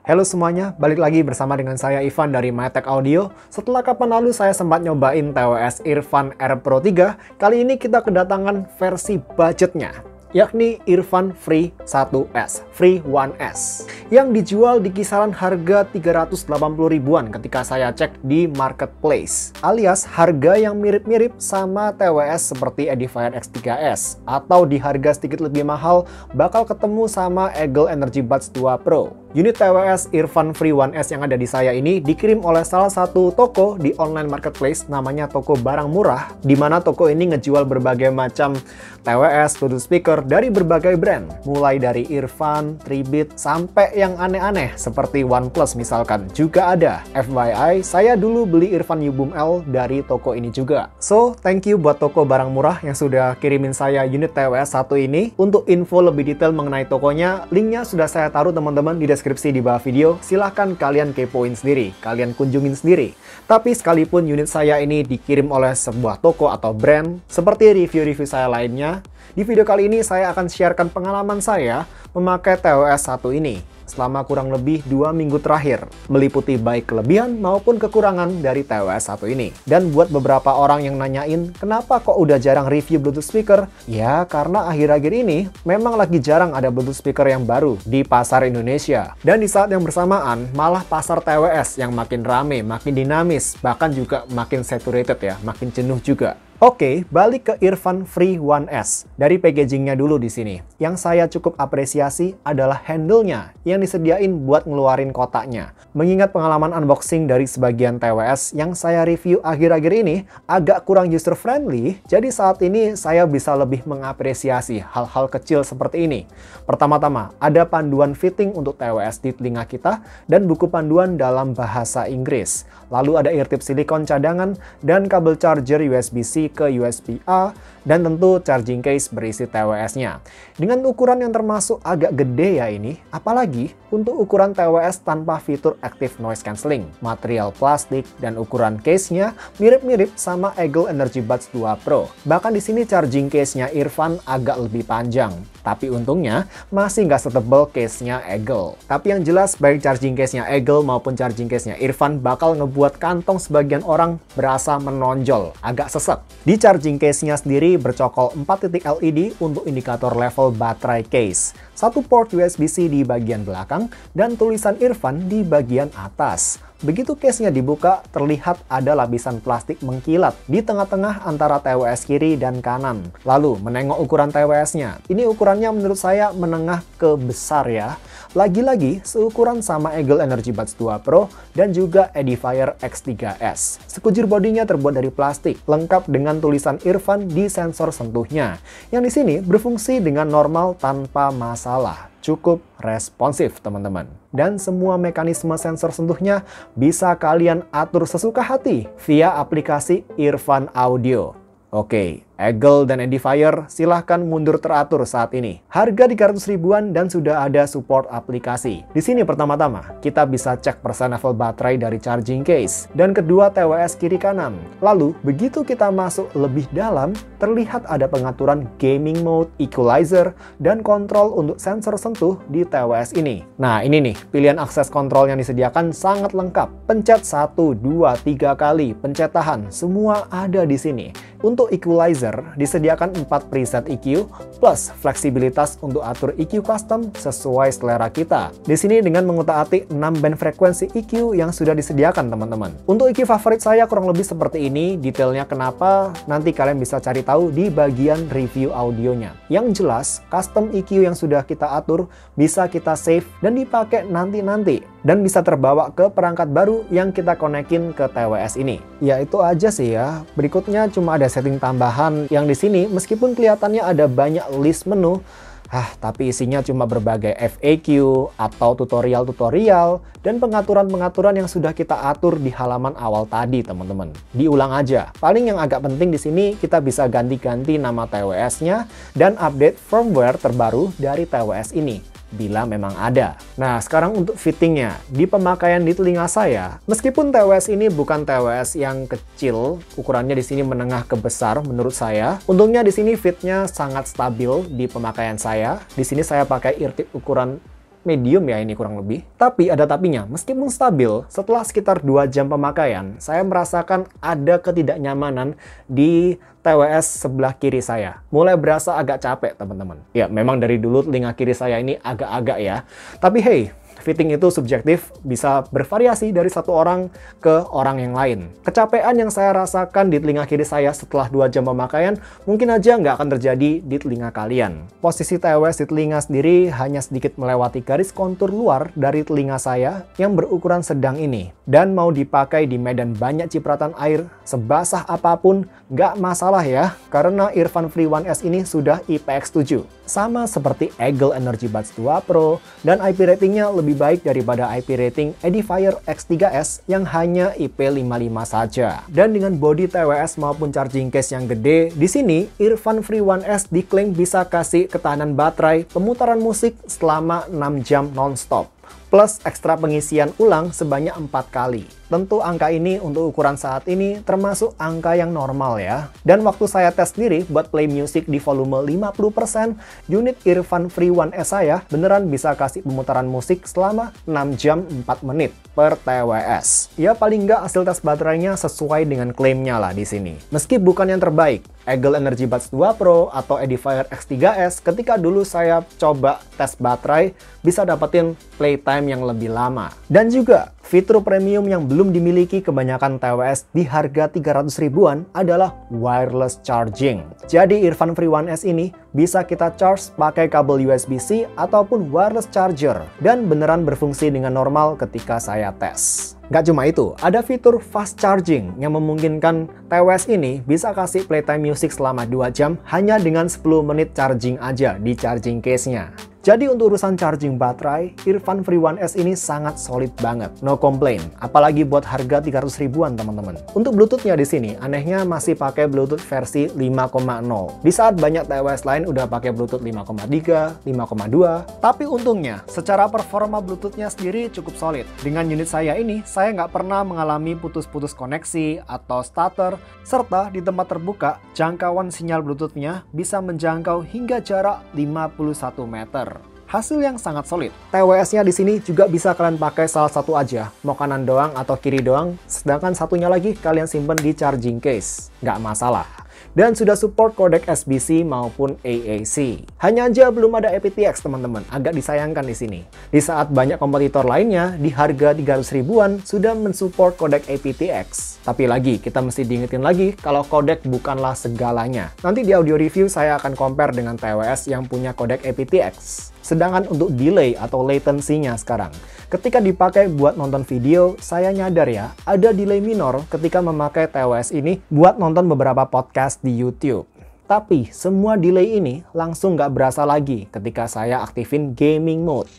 Halo semuanya, balik lagi bersama dengan saya Ivan dari MyTech Audio. Setelah kapan lalu saya sempat nyobain TWS Earphone R Pro 3, kali ini kita kedatangan versi budgetnya, yakni Earphone Free 1S, Free 1S, yang dijual di kisaran harga 380 ribuan ketika saya cek di marketplace, alias harga yang mirip-mirip sama TWS seperti Edifier X3S, atau di harga sedikit lebih mahal bakal ketemu sama Eagle Energy Buds 2 Pro. Unit TWS Earphone Free 1S yang ada di saya ini dikirim oleh salah satu toko di online marketplace namanya Toko Barang Murah, di mana toko ini ngejual berbagai macam TWS, Bluetooth speaker dari berbagai brand, mulai dari earphone, 3-bit, sampai yang aneh-aneh seperti OnePlus misalkan juga ada. FYI, saya dulu beli earphone U-Boom L dari toko ini juga. So, thank you buat Toko Barang Murah yang sudah kirimin saya unit TWS 1 ini. Untuk info lebih detail mengenai tokonya, linknya sudah saya taruh teman-teman di deskripsi di bawah video. Silahkan kalian kepoin sendiri, kalian kunjungin sendiri. Tapi sekalipun unit saya ini dikirim oleh sebuah toko atau brand, seperti review-review saya lainnya, di video kali ini saya akan sharekan pengalaman saya memakai TWS 1 ini selama kurang lebih 2 minggu terakhir, meliputi baik kelebihan maupun kekurangan dari TWS 1 ini. Dan buat beberapa orang yang nanyain, kenapa kok udah jarang review Bluetooth speaker? Ya, karena akhir-akhir ini memang lagi jarang ada Bluetooth speaker yang baru di pasar Indonesia. Dan di saat yang bersamaan, malah pasar TWS yang makin rame, makin dinamis, bahkan juga makin saturated ya, makin jenuh juga. Oke, balik ke Earphone Free 1S. Dari packagingnya dulu di sini. Yang saya cukup apresiasi adalah handle-nya yang disediain buat ngeluarin kotaknya. Mengingat pengalaman unboxing dari sebagian TWS yang saya review akhir-akhir ini agak kurang user-friendly, jadi saat ini saya bisa lebih mengapresiasi hal-hal kecil seperti ini. Pertama-tama, ada panduan fitting untuk TWS di telinga kita dan buku panduan dalam bahasa Inggris. Lalu ada ear tip silikon cadangan dan kabel charger USB-C ke USB-A, dan tentu charging case berisi TWS-nya. Dengan ukuran yang termasuk agak gede ya ini, apalagi untuk ukuran TWS tanpa fitur Active Noise Cancelling, material plastik, dan ukuran case-nya mirip-mirip sama Eagle Energy Buds 2 Pro. Bahkan di sini charging case-nya Earphone agak lebih panjang, tapi untungnya masih nggak setebal case-nya Eagle. Tapi yang jelas baik charging case-nya Eagle maupun charging case-nya Earphone bakal ngebuat kantong sebagian orang berasa menonjol, agak sesek. Di charging case-nya sendiri bercokol 4 titik LED untuk indikator level baterai case. Satu port USB-C di bagian belakang dan tulisan Earphone di bagian atas. Begitu case-nya dibuka, terlihat ada lapisan plastik mengkilat di tengah-tengah antara TWS kiri dan kanan. Lalu, menengok ukuran TWS-nya. Ini ukurannya menurut saya menengah ke besar ya. Lagi-lagi, seukuran sama Eagle Energy Buds 2 Pro dan juga Edifier X3S. Sekujur bodinya terbuat dari plastik, lengkap dengan tulisan Earphone di sensor sentuhnya. Yang di sini berfungsi dengan normal tanpa masalah. Cukup responsif teman-teman. Dan semua mekanisme sensor sentuhnya bisa kalian atur sesuka hati via aplikasi Earphone Audio. Oke, Eagle dan Edifier silahkan mundur teratur saat ini. Harga 300 ribuan dan sudah ada support aplikasi. Di sini pertama-tama kita bisa cek persen level baterai dari charging case. Dan kedua TWS kiri kanan. Lalu begitu kita masuk lebih dalam, terlihat ada pengaturan gaming mode, equalizer, dan kontrol untuk sensor sentuh di TWS ini. Nah ini nih, pilihan akses kontrol yang disediakan sangat lengkap. Pencet 1, 2, 3 kali, pencet tahan, semua ada di sini. Untuk equalizer, disediakan 4 preset EQ plus fleksibilitas untuk atur EQ custom sesuai selera kita. Di sini dengan mengutak-atik 6 band frekuensi EQ yang sudah disediakan teman-teman. Untuk EQ favorit saya kurang lebih seperti ini, detailnya kenapa nanti kalian bisa cari tahu di bagian review audionya. Yang jelas, custom EQ yang sudah kita atur bisa kita save dan dipakai nanti-nanti dan bisa terbawa ke perangkat baru yang kita konekin ke TWS ini. Ya itu aja sih ya. Berikutnya cuma ada setting tambahan yang di sini meskipun kelihatannya ada banyak list menu, tapi isinya cuma berbagai FAQ atau tutorial-tutorial dan pengaturan-pengaturan yang sudah kita atur di halaman awal tadi, teman-teman. Diulang aja. Paling yang agak penting di sini kita bisa ganti-ganti nama TWS-nya dan update firmware terbaru dari TWS ini. bila memang ada. Nah, sekarang untuk fittingnya. Di pemakaian di telinga saya, meskipun TWS ini bukan TWS yang kecil, ukurannya di sini menengah ke besar menurut saya. Untungnya di sini fitnya sangat stabil di pemakaian saya. Di sini saya pakai ear tip ukuran medium ya ini kurang lebih. Tapi ada tapinya, meskipun stabil, setelah sekitar 2 jam pemakaian, saya merasakan ada ketidaknyamanan di TWS sebelah kiri saya. Mulai berasa agak capek teman-teman. Ya memang dari dulu telinga kiri saya ini agak-agak ya. Tapi hey, fitting itu subjektif, bisa bervariasi dari satu orang ke orang yang lain. Kecapean yang saya rasakan di telinga kiri saya setelah 2 jam pemakaian, mungkin aja nggak akan terjadi di telinga kalian. Posisi TWS di telinga sendiri hanya sedikit melewati garis kontur luar dari telinga saya yang berukuran sedang ini. Dan mau dipakai di medan banyak cipratan air, sebasah apapun, nggak masalah ya, karena Earphone Free One S ini sudah IPX7. Sama seperti Eagle Energy Buds 2 Pro, dan IP ratingnya lebih baik daripada IP rating Edifier X3S yang hanya IP55 saja. Dan dengan bodi TWS maupun charging case yang gede, di sini Earphone Free One S diklaim bisa kasih ketahanan baterai pemutaran musik selama 6 jam non-stop. Plus ekstra pengisian ulang sebanyak 4 kali. Tentu angka ini untuk ukuran saat ini termasuk angka yang normal ya. Dan waktu saya tes sendiri buat play music di volume 50%, unit Earphone Free One S saya beneran bisa kasih pemutaran musik selama 6 jam 4 menit per TWS. Ya paling nggak hasil tes baterainya sesuai dengan klaimnya lah di sini. Meski bukan yang terbaik, Eagle Energy Buds 2 Pro atau Edifier X3S ketika dulu saya coba tes baterai bisa dapetin playtime yang lebih lama. Dan juga fitur premium yang belum dimiliki kebanyakan TWS di harga 300 ribuan adalah wireless charging. Jadi Earphone Free One S ini bisa kita charge pakai kabel USB-C ataupun wireless charger dan beneran berfungsi dengan normal ketika saya tes. Nggak cuma itu, ada fitur fast charging yang memungkinkan TWS ini bisa kasih playtime music selama 2 jam hanya dengan 10 menit charging aja di charging case-nya. Jadi untuk urusan charging baterai, Earphone Free One S ini sangat solid banget, no complain. Apalagi buat harga 300 ribuan teman-teman. Untuk Bluetooth-nya di sini, anehnya masih pakai Bluetooth versi 5.0. Di saat banyak TWS lain udah pakai Bluetooth 5.3, 5.2. Tapi untungnya, secara performa Bluetooth-nya sendiri cukup solid. Dengan unit saya ini, saya nggak pernah mengalami putus-putus koneksi atau stutter, serta di tempat terbuka, jangkauan sinyal Bluetooth-nya bisa menjangkau hingga jarak 51 meter. Hasil yang sangat solid. TWS-nya di sini juga bisa kalian pakai salah satu aja, mau kanan doang atau kiri doang, sedangkan satunya lagi kalian simpen di charging case. Nggak masalah. Dan sudah support kodek SBC maupun AAC. Hanya aja belum ada aptX teman-teman, agak disayangkan di sini. Di saat banyak kompetitor lainnya di harga 300 ribuan sudah mensupport kodek aptX. Tapi lagi, kita mesti diingetin lagi kalau kodek bukanlah segalanya. Nanti di audio review saya akan compare dengan TWS yang punya kodek aptX. Sedangkan untuk delay atau latency-nya sekarang, ketika dipakai buat nonton video, saya nyadar ya, ada delay minor ketika memakai TWS ini buat nonton beberapa podcast di YouTube. Tapi semua delay ini langsung nggak berasa lagi ketika saya aktifin gaming mode.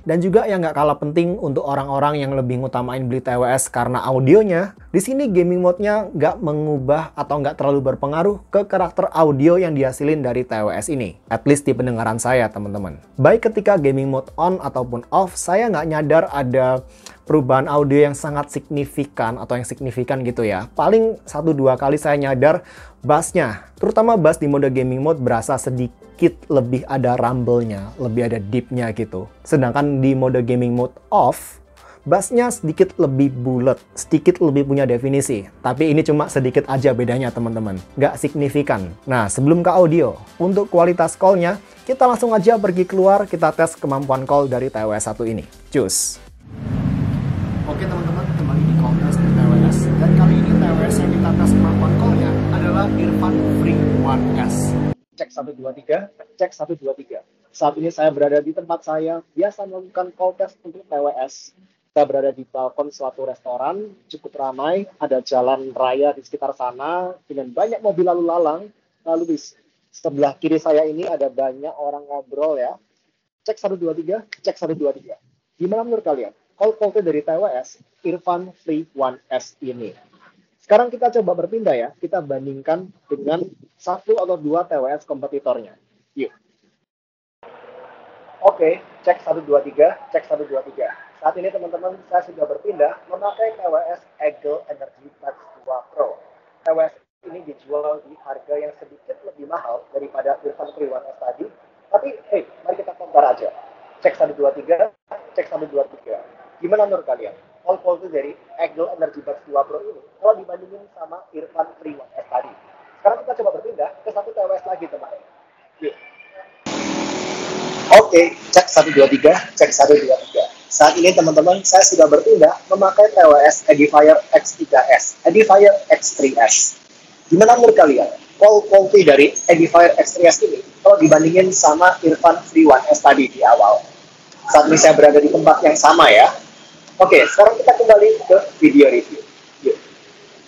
Dan juga yang nggak kalah penting untuk orang-orang yang lebih ngutamain beli TWS karena audionya, di sini gaming mode-nya nggak mengubah atau nggak terlalu berpengaruh ke karakter audio yang dihasilin dari TWS ini. At least di pendengaran saya, teman-teman. Baik ketika gaming mode on ataupun off, saya nggak nyadar ada perubahan audio yang sangat signifikan atau yang signifikan gitu ya. Paling 1-2 kali saya nyadar bassnya, terutama bass di mode gaming mode berasa sedikit lebih ada rumble-nya, lebih ada deep-nya gitu. Sedangkan di mode gaming mode off, bassnya sedikit lebih bulat, sedikit lebih punya definisi. Tapi ini cuma sedikit aja bedanya teman-teman, nggak signifikan. Nah sebelum ke audio, untuk kualitas call-nya, kita langsung aja pergi keluar, kita tes kemampuan call dari TWS 1 ini. Cus! Oke teman-teman, kembali di call test di TWS. Dan kali ini TWS yang kita tes kemampuan call-nya adalah Earphone Free One S. Cek 1, 2, 3, cek 1, 2, 3. Saat ini saya berada di tempat saya biasa melakukan call test untuk TWS. Kita berada di balkon suatu restoran, cukup ramai, ada jalan raya di sekitar sana, dengan banyak mobil lalu lalang. Lalu di sebelah kiri saya ini ada banyak orang ngobrol ya. Cek 1, 2, 3, cek 1, 2, 3. Gimana menurut kalian? Call quality dari TWS, Earphone Free One S ini. Sekarang kita coba berpindah ya, kita bandingkan dengan 1 atau 2 TWS kompetitornya. Yuk. Oke, cek 1, 2, 3, cek 1, 2, 3. Saat ini teman-teman saya sudah berpindah memakai TWS Eagle Energy Buds 2 Pro. TWS ini dijual di harga yang sedikit lebih mahal daripada Irfan Free One S tadi. Tapi mari kita compare aja. Cek 123, cek 123. Gimana menurut kalian? All voltage dari Eagle Energy Buds 2 Pro ini kalau dibandingin sama Irfan Free One S tadi. Sekarang kita coba berpindah ke satu TWS lagi teman-teman. Yuk. Oke, cek 123, cek 123. Saat ini teman-teman saya sudah berpindah memakai TWS Edifier X3S, Edifier X3S. Gimana menurut kalian? Quality dari Edifier X3S ini kalau dibandingin sama Irfan Free One S tadi di awal. Saat ini saya berada di tempat yang sama ya. Oke, sekarang kita kembali ke video review.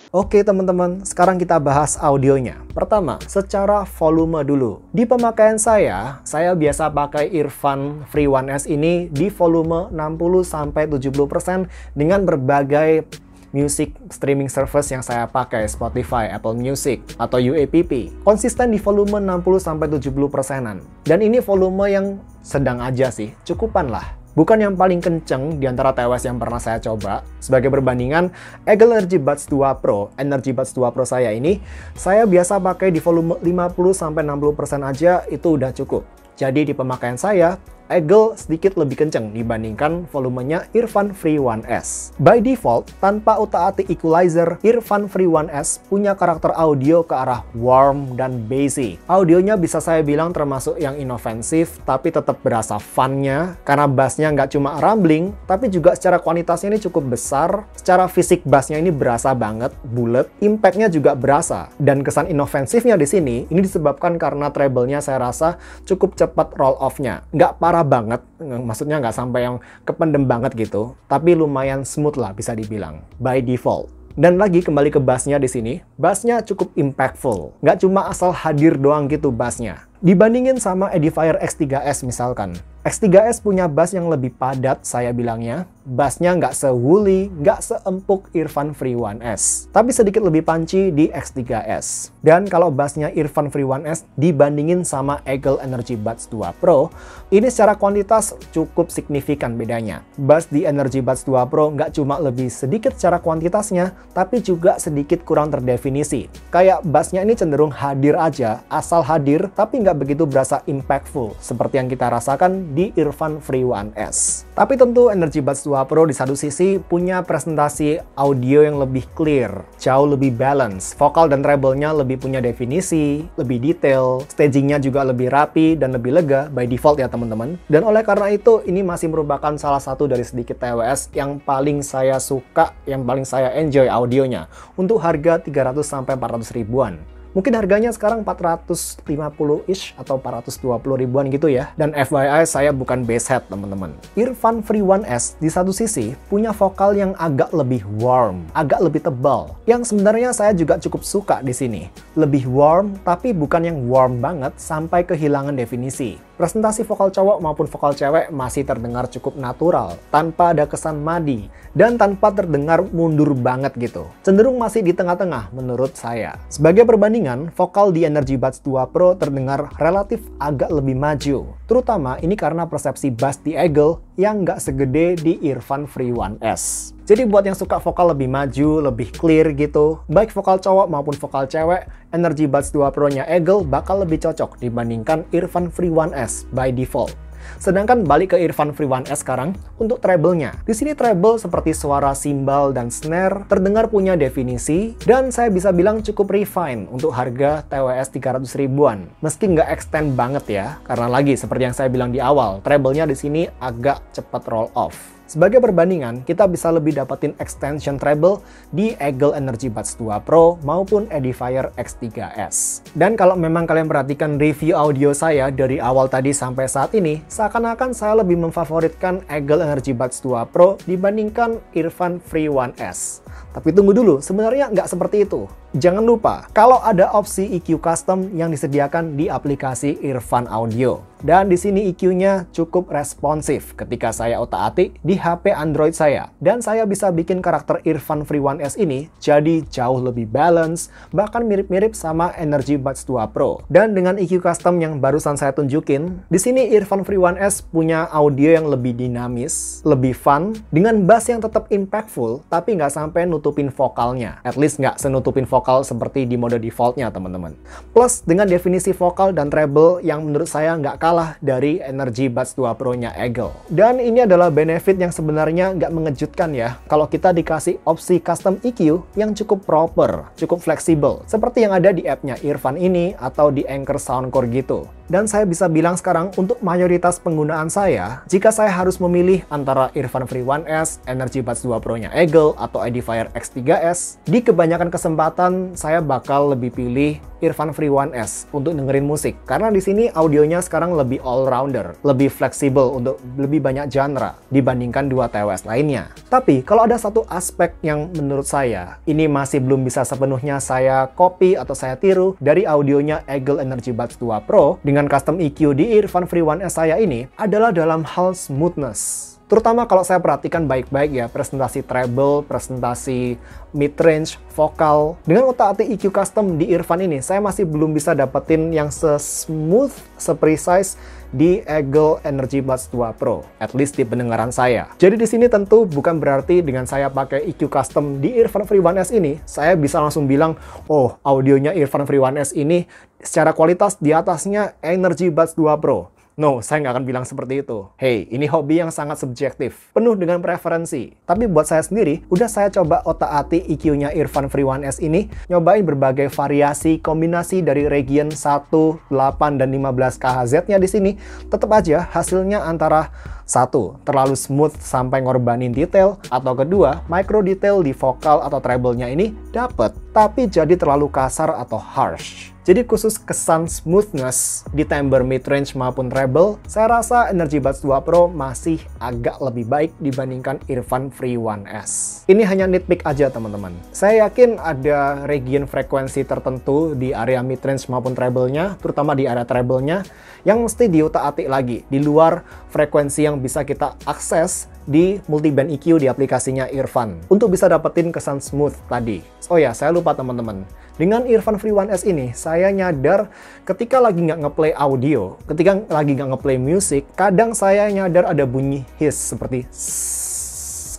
Oke teman-teman, sekarang kita bahas audionya. Pertama, secara volume dulu. Di pemakaian saya biasa pakai Irfan Free One S ini di volume 60-70% dengan berbagai music streaming service yang saya pakai, Spotify, Apple Music, atau UAPP. Konsisten di volume 60-70%-an. Dan ini volume yang sedang aja sih, cukupan lah. Bukan yang paling kenceng di antara TWS yang pernah saya coba. Sebagai perbandingan, Eagle Energy Buds 2 Pro, Energy Buds 2 Pro saya ini, saya biasa pakai di volume 50-60% aja, itu udah cukup. Jadi di pemakaian saya, Eagle sedikit lebih kenceng dibandingkan volumenya Irfan Free One S. By default, tanpa utak-atik equalizer, Irfan Free One S punya karakter audio ke arah warm dan bassy. Audionya bisa saya bilang termasuk yang inofensif, tapi tetap berasa fun-nya, karena bassnya nggak cuma rumbling, tapi juga secara kuantitasnya ini cukup besar, secara fisik bassnya ini berasa banget, bulat, impact-nya juga berasa. Dan kesan inofensifnya di sini, ini disebabkan karena treble-nya saya rasa cukup cepat roll off-nya. Nggak parah banget, maksudnya nggak sampai yang kependem banget gitu, tapi lumayan smooth lah bisa dibilang, by default. Dan lagi kembali ke bassnya di sini, bassnya cukup impactful, nggak cuma asal hadir doang gitu bassnya. Dibandingin sama Edifier X3S misalkan, X3S punya bass yang lebih padat saya bilangnya, bassnya nggak se-woolly, nggak seempuk Irfan Free One S, tapi sedikit lebih punchy di X3S. Dan kalau bassnya Irfan Free One S dibandingin sama Eagle Energy Buds 2 Pro, ini secara kuantitas cukup signifikan bedanya. Bass di Energy Buds 2 Pro nggak cuma lebih sedikit secara kuantitasnya, tapi juga sedikit kurang terdefinisi. Kayak bassnya ini cenderung hadir aja, asal hadir, tapi nggak begitu berasa impactful, seperti yang kita rasakan di Irfan Free One S. Tapi tentu Energy Buds 2 Pro di satu sisi punya presentasi audio yang lebih clear, jauh lebih balance, vokal dan treble-nya lebih punya definisi, lebih detail, stagingnya juga lebih rapi dan lebih lega by default ya teman-teman. Dan oleh karena itu, ini masih merupakan salah satu dari sedikit TWS yang paling saya suka, yang paling saya enjoy audionya, untuk harga 300-400 ribuan. Mungkin harganya sekarang 450-ish atau 420 ribuan gitu ya. Dan FYI, saya bukan basshead teman-teman. Irfan Free One S di satu sisi punya vokal yang agak lebih warm, agak lebih tebal. Yang sebenarnya saya juga cukup suka di sini. Lebih warm, tapi bukan yang warm banget sampai kehilangan definisi. Presentasi vokal cowok maupun vokal cewek masih terdengar cukup natural, tanpa ada kesan madi, dan tanpa terdengar mundur banget gitu. Cenderung masih di tengah-tengah menurut saya. Sebagai perbandingan, vokal di Energy Buds 2 Pro terdengar relatif agak lebih maju. Terutama ini karena persepsi bass di Eagle yang nggak segede di Irfan Free One S. Jadi buat yang suka vokal lebih maju, lebih clear gitu, baik vokal cowok maupun vokal cewek, Energy Buds 2 Pro-nya Eagle bakal lebih cocok dibandingkan Irfan Free One S by default. Sedangkan balik ke Irfan Free One S sekarang untuk treble-nya. Di sini treble seperti suara cymbal dan snare terdengar punya definisi dan saya bisa bilang cukup refine untuk harga TWS 300 ribuan. Meski nggak extend banget ya, karena lagi seperti yang saya bilang di awal, treble-nya di sini agak cepat roll off. Sebagai perbandingan, kita bisa lebih dapetin extension treble di Eagle Energy Buds 2 Pro maupun Edifier X3S. Dan kalau memang kalian perhatikan review audio saya dari awal tadi sampai saat ini, seakan-akan saya lebih memfavoritkan Eagle Energy Buds 2 Pro dibandingkan Irfan Free One S. Tapi tunggu dulu, sebenarnya nggak seperti itu. Jangan lupa, kalau ada opsi EQ custom yang disediakan di aplikasi Irfan Audio. Dan di sini EQ-nya cukup responsif ketika saya otak-atik di HP Android saya. Dan saya bisa bikin karakter Irfan Free One S ini jadi jauh lebih balance, bahkan mirip-mirip sama Energy Buds 2 Pro. Dan dengan EQ custom yang barusan saya tunjukin, di sini Irfan Free One S punya audio yang lebih dinamis, lebih fun, dengan bass yang tetap impactful, tapi nggak sampai nutupin vokalnya. At least nggak senutupin vokal seperti di mode defaultnya, teman-teman. Plus, dengan definisi vokal dan treble yang menurut saya nggak kalah dari Energy Buds 2 Pro-nya Eagle. Dan ini adalah benefit yang sebenarnya nggak mengejutkan ya, kalau kita dikasih opsi custom EQ yang cukup proper, cukup fleksibel, seperti yang ada di app-nya Irfan ini atau di Anchor Soundcore gitu. Dan saya bisa bilang sekarang untuk mayoritas penggunaan saya, jika saya harus memilih antara Irfan Free One S, Energy Buds 2 Pro-nya Eagle, atau Edifier X3S, di kebanyakan kesempatan saya bakal lebih pilih Irfan Free One S untuk dengerin musik. Karena di sini audionya sekarang lebih all-rounder, lebih fleksibel untuk lebih banyak genre dibandingkan dua TWS lainnya. Tapi kalau ada satu aspek yang menurut saya ini masih belum bisa sepenuhnya saya copy atau saya tiru dari audionya Eagle Energy Buds 2 Pro dengan custom EQ di Irfan Free One S saya ini adalah dalam hal smoothness. Terutama kalau saya perhatikan baik-baik ya, presentasi treble, presentasi mid-range, vokal. Dengan otak-atik EQ custom di Irfan ini, saya masih belum bisa dapetin yang se-smooth, se-precise di Eagle Energy Buds 2 Pro. At least di pendengaran saya. Jadi di sini tentu bukan berarti dengan saya pakai EQ custom di Irfan Free One S ini, saya bisa langsung bilang, oh, audionya Irfan Free One S ini secara kualitas di atasnya Energy Buds 2 Pro. No, saya nggak akan bilang seperti itu. Hey, ini hobi yang sangat subjektif, penuh dengan preferensi. Tapi buat saya sendiri, udah saya coba otak-atik EQ-nya Irfan Free One S ini, nyobain berbagai variasi kombinasi dari region 1, 8, dan 15 kHz-nya di sini, tetap aja hasilnya antara satu, terlalu smooth sampai ngorbanin detail, atau kedua, micro detail di vokal atau treble-nya ini dapet, tapi jadi terlalu kasar atau harsh. Jadi khusus kesan smoothness di timbre mid-range maupun treble, saya rasa Energy Buds 2 Pro masih agak lebih baik dibandingkan Irfan Free One S. Ini hanya nitpick aja teman-teman. Saya yakin ada region frekuensi tertentu di area mid-range maupun treble-nya, terutama di area treble-nya, yang mesti diutak-atik lagi, di luar frekuensi yang bisa kita akses di multiband EQ di aplikasinya Irfan, untuk bisa dapetin kesan smooth tadi. Oh ya, saya lupa teman-teman. Dengan Irfan Free One S ini, saya nyadar ketika lagi nggak ngeplay audio, ketika lagi nggak ngeplay musik, kadang saya nyadar ada bunyi hiss seperti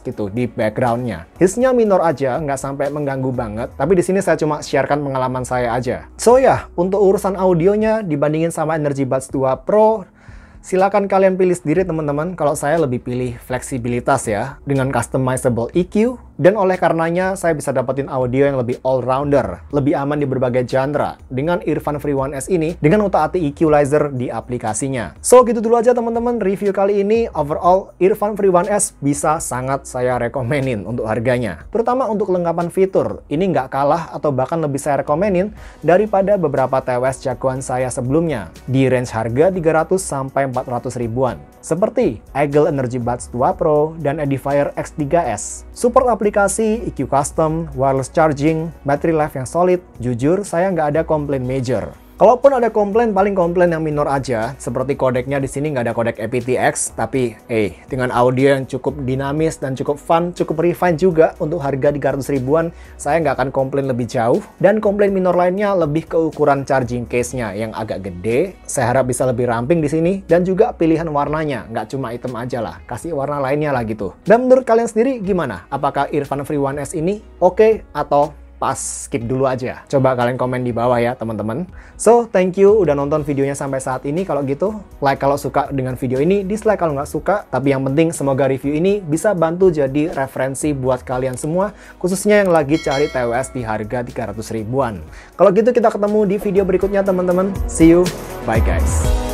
gitu di backgroundnya. Hissnya minor aja, nggak sampai mengganggu banget. Tapi di sini saya cuma sharekan pengalaman saya aja. So ya, untuk urusan audionya dibandingin sama Energy Buds 2 Pro, silakan kalian pilih sendiri teman-teman. Kalau saya lebih pilih fleksibilitas ya, dengan customizable EQ. Dan oleh karenanya, saya bisa dapetin audio yang lebih all-rounder, lebih aman di berbagai genre, dengan Irfan Free One S ini, dengan otak-atik equalizer di aplikasinya. So, gitu dulu aja teman-teman review kali ini. Overall, Irfan Free One S bisa sangat saya rekomenin untuk harganya. Terutama untuk kelengkapan fitur, ini nggak kalah atau bahkan lebih saya rekomenin daripada beberapa TWS jagoan saya sebelumnya, di range harga 300 sampai 400 ribuan. Seperti Eagle Energy Buds 2 Pro dan Edifier X3S. Support aplikasi, EQ custom, wireless charging, battery life yang solid. Jujur, saya nggak ada komplain major. Kalaupun ada komplain, paling komplain yang minor aja, seperti kodeknya di sini nggak ada kodek aptX, tapi dengan audio yang cukup dinamis dan cukup fun, cukup refine juga untuk harga 300 ribuan, saya nggak akan komplain lebih jauh. Dan komplain minor lainnya lebih ke ukuran charging case-nya yang agak gede, saya harap bisa lebih ramping di sini, dan juga pilihan warnanya, nggak cuma hitam aja lah, kasih warna lainnya lah gitu. Dan menurut kalian sendiri gimana? Apakah Irfan Free One S ini oke atau pas skip dulu aja? Coba kalian komen di bawah ya teman-teman. So, thank you udah nonton videonya sampai saat ini. Kalau gitu, like kalau suka dengan video ini, dislike kalau nggak suka. Tapi yang penting semoga review ini bisa bantu jadi referensi buat kalian semua, khususnya yang lagi cari TWS di harga 300 ribuan. Kalau gitu kita ketemu di video berikutnya teman-teman. See you, bye guys.